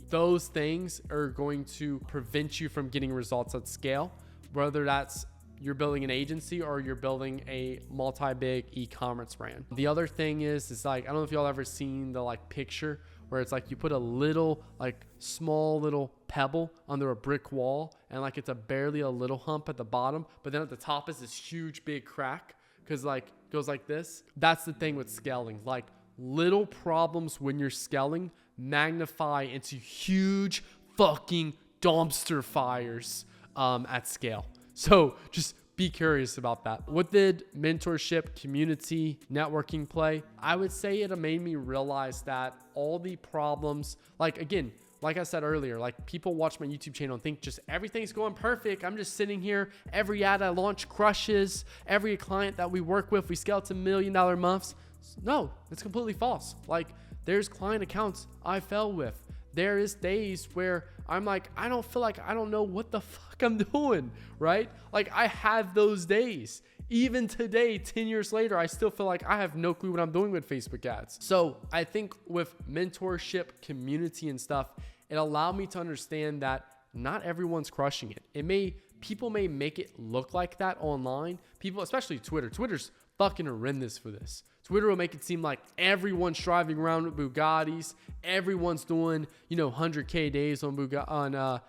those things are going to prevent you from getting results at scale, whether that's you're building an agency or you're building a multi-big e-commerce brand. The other thing is like, I don't know if y'all ever seen the like picture where it's like you put a little like small little pebble under a brick wall and like it's barely a little hump at the bottom, but then at the top is this huge big crack because like it goes like this. That's the thing with scaling. Like little problems when you're scaling magnify into huge fucking dumpster fires at scale. So just be curious about that. What did mentorship, community, networking play? I would say it made me realize that all the problems, like again, like I said earlier, like people watch my YouTube channel and think just everything's going perfect. I'm just sitting here. Every ad I launch crushes. Every client that we work with, we scale to $1 million months. No, it's completely false. Like there's client accounts I fell with. There is days where I'm like, I don't feel like I don't know what the fuck I'm doing, right? Like I have those days. Even today, 10 years later, I still feel like I have no clue what I'm doing with Facebook ads. So I think with mentorship, community and stuff, it allowed me to understand that not everyone's crushing it. People may make it look like that online. People, especially Twitter's fucking horrendous for this. Twitter will make it seem like everyone's driving around with Bugattis. Everyone's doing, 100K days on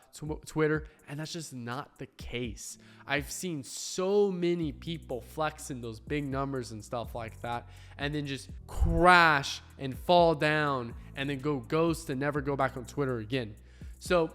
Twitter. And that's just not the case. I've seen so many people flexing those big numbers and stuff like that, and then just crash and fall down and then go ghost and never go back on Twitter again. So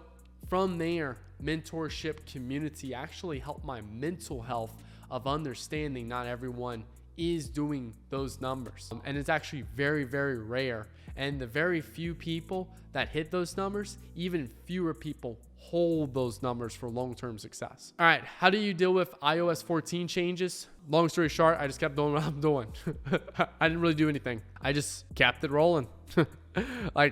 from there, mentorship community actually helped my mental health of understanding not everyone is doing those numbers. And it's actually very, very rare. And the very few people that hit those numbers, even fewer people hold those numbers for long-term success. All right, how do you deal with iOS 14 changes? Long story short, I just kept doing what I'm doing. I didn't really do anything. I just kept it rolling. I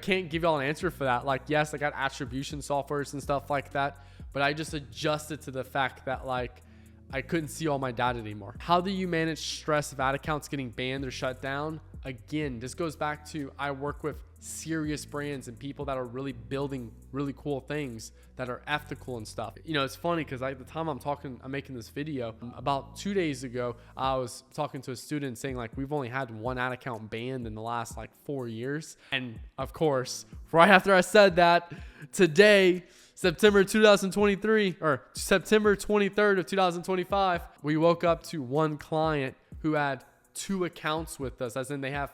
can't give y'all an answer for that. Like, yes, I got attribution softwares and stuff like that, but I just adjusted to the fact that I couldn't see all my data anymore. How do you manage stress of ad accounts getting banned or shut down? Again, this goes back to I work with serious brands and people that are really building really cool things that are ethical and stuff. It's funny because at the time I'm making this video, about 2 days ago, I was talking to a student saying we've only had one ad account banned in the last 4 years. And of course, right after I said that, today, September 2023 or September 23rd of 2025, we woke up to one client who had 2 accounts with us, as in they have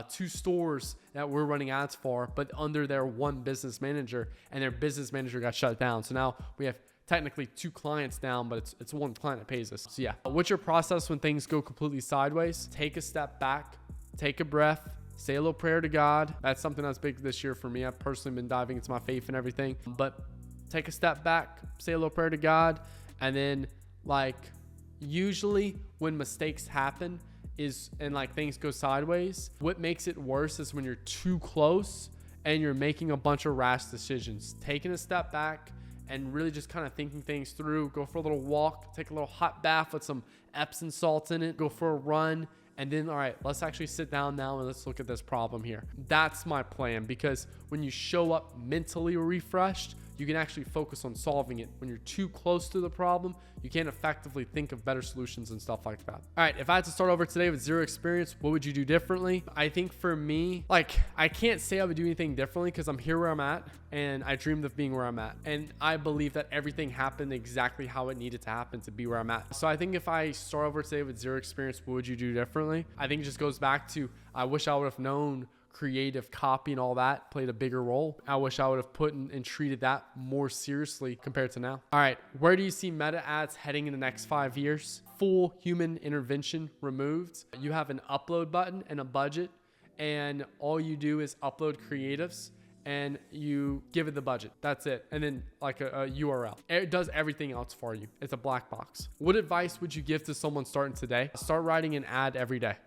2 stores that we're running ads for, but under their one business manager, and their business manager got shut down. So now we have technically 2 clients down, but it's one client that pays us. So yeah, what's your process when things go completely sideways? Take a step back, take a breath, say a little prayer to God. That's something that's big this year for me. I've personally been diving into my faith and everything, but take a step back, say a little prayer to God, and then usually when mistakes happen and things go sideways, what makes it worse is when you're too close and you're making a bunch of rash decisions. Taking a step back and really just kind of thinking things through. Go for a little walk, take a little hot bath with some Epsom salt in it, go for a run, and then, all right, let's actually sit down now and let's look at this problem here. That's my plan, because when you show up mentally refreshed, you can actually focus on solving it. When you're too close to the problem, you can't effectively think of better solutions and stuff like that. All right, if I had to start over today with 0 experience, what would you do differently? I think for me, I can't say I would do anything differently because I'm here where I'm at and I dreamed of being where I'm at. And I believe that everything happened exactly how it needed to happen to be where I'm at. So I think if I start over today with 0 experience, what would you do differently? I think it just goes back to, I wish I would have known creative copy and all that played a bigger role. I wish I would have put and treated that more seriously compared to now. All right, where do you see meta ads heading in the next 5 years? Full human intervention removed. You have an upload button and a budget, and all you do is upload creatives and you give it the budget. That's it. And then a URL. It does everything else for you. It's a black box. What advice would you give to someone starting today? Start writing an ad every day.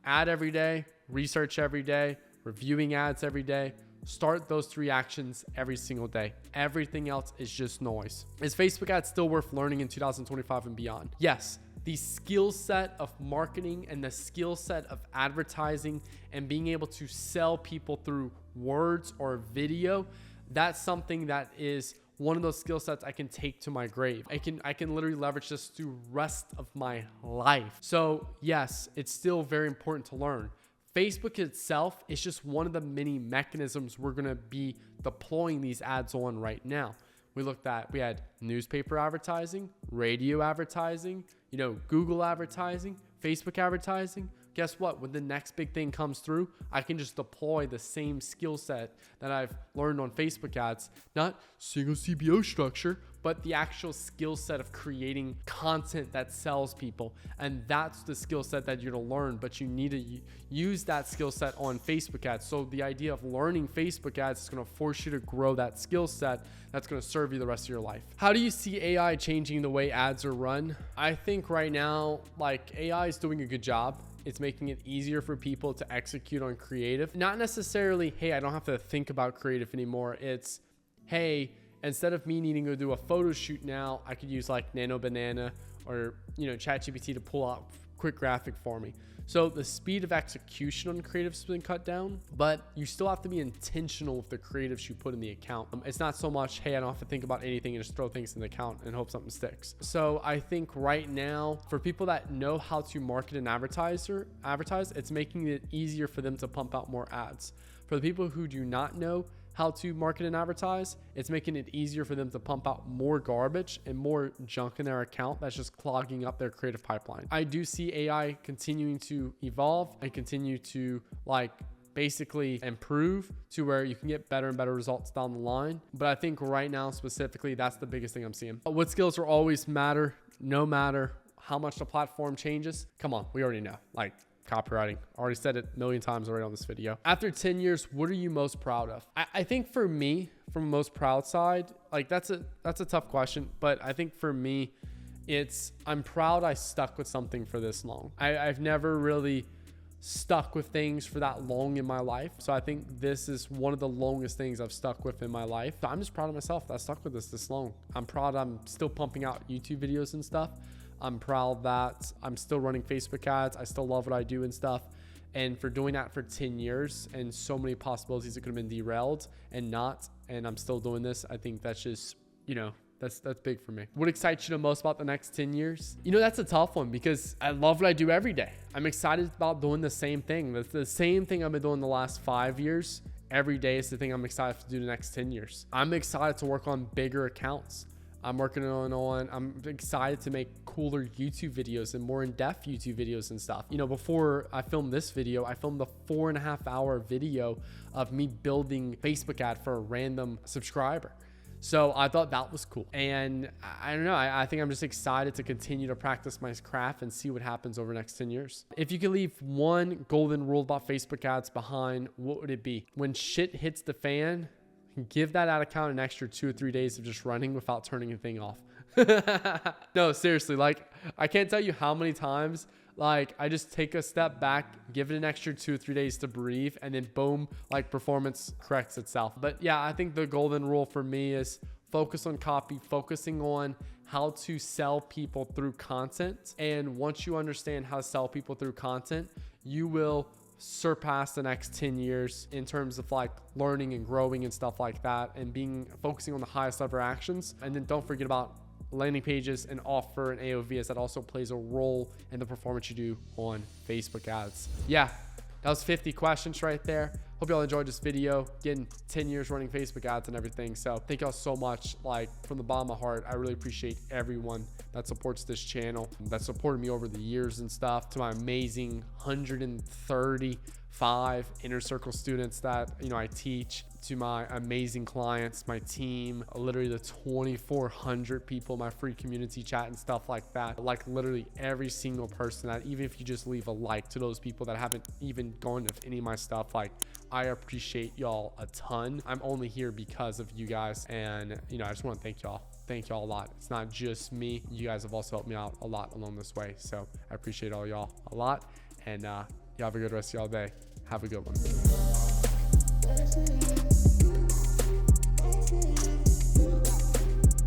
Ad every day, research every day, reviewing ads every day. Start those 3 actions every single day. Everything else is just noise. Is Facebook ads still worth learning in 2025 and beyond? Yes. The skill set of marketing and the skill set of advertising and being able to sell people through words or video, that's something that is one of those skill sets I can take to my grave. I can literally leverage this through the rest of my life. So yes, it's still very important to learn. Facebook itself is just one of the many mechanisms we're gonna be deploying these ads on right now. We had newspaper advertising, radio advertising, Google advertising, Facebook advertising. guess what? When the next big thing comes through, I can just deploy the same skill set that I've learned on Facebook ads, not single CBO structure, but the actual skill set of creating content that sells people. And that's the skill set that you're gonna learn, but you need to use that skill set on Facebook ads. So the idea of learning Facebook ads is gonna force you to grow that skill set that's gonna serve you the rest of your life. How do you see AI changing the way ads are run? I think right now, like, AI is doing a good job. It's making it easier for people to execute on creative. Not necessarily, hey, I don't have to think about creative anymore. It's, hey, instead of me needing to do a photo shoot now, I could use like Nano Banana or, ChatGPT to pull out quick graphic for me. So the speed of execution on creative has been cut down, but you still have to be intentional with the creatives you put in the account. It's not so much, hey, I don't have to think about anything and just throw things in the account and hope something sticks. So I think right now, for people that know how to market and advertise, it's making it easier for them to pump out more ads. For the people who do not know how to market and advertise, it's making it easier for them to pump out more garbage and more junk in their account that's just clogging up their creative pipeline. I do see AI continuing to evolve and continue to basically improve to where you can get better and better results down the line. But I think right now specifically, that's the biggest thing I'm seeing. What skills will always matter, no matter how much the platform changes? Come on, we already know. Copywriting. Already said it a million times already on this video. After 10 years, what are you most proud of? I think for me, from the most proud side, that's a tough question, but I think for me, I'm proud I stuck with something for this long. I've never really stuck with things for that long in my life. So I think this is one of the longest things I've stuck with in my life. So I'm just proud of myself that I stuck with this long. I'm proud I'm still pumping out YouTube videos and stuff. I'm proud that I'm still running Facebook ads. I still love what I do and stuff. And for doing that for 10 years and so many possibilities that could have been derailed and I'm still doing this. I think that's just, that's big for me. What excites you the most about the next 10 years? That's a tough one because I love what I do every day. I'm excited about doing the same thing. That's the same thing I've been doing the last 5 years. Every day is the thing I'm excited to do the next 10 years. I'm excited to work on bigger accounts. I'm excited to make cooler YouTube videos and more in-depth YouTube videos and stuff. Before I filmed this video, I filmed a 4.5 hour video of me building Facebook ad for a random subscriber. So I thought that was cool. And I don't know, I think I'm just excited to continue to practice my craft and see what happens over the next 10 years. If you could leave one golden rule about Facebook ads behind, what would it be? When shit hits the fan, give that ad account an extra 2 or 3 days of just running without turning anything off. No, seriously, I can't tell you how many times I just take a step back, give it an extra 2 or 3 days to breathe, and then boom, performance corrects itself. But yeah, I think the golden rule for me is focus on copy, focusing on how to sell people through content. And once you understand how to sell people through content, you will surpass the next 10 years in terms of learning and growing and stuff like that, and focusing on the highest level actions. And then don't forget about landing pages and offer and AOV, as that also plays a role in the performance you do on Facebook ads. Yeah, that was 50 questions right there. Hope y'all enjoyed this video, getting 10 years running Facebook ads and everything. So thank y'all so much. From the bottom of my heart, I really appreciate everyone that supports this channel, that supported me over the years and stuff. To my amazing 135 Inner Circle students that I teach, to my amazing clients, my team, literally the 2,400 people in my free community chat and stuff like that. Literally every single person that, even if you just leave a like, to those people that haven't even gone to any of my stuff, I appreciate y'all a ton. I'm only here because of you guys, and I just want to thank y'all. Thank y'all a lot. It's not just me. You guys have also helped me out a lot along this way. So I appreciate all y'all a lot, and y'all have a good rest of y'all day. Have a good one.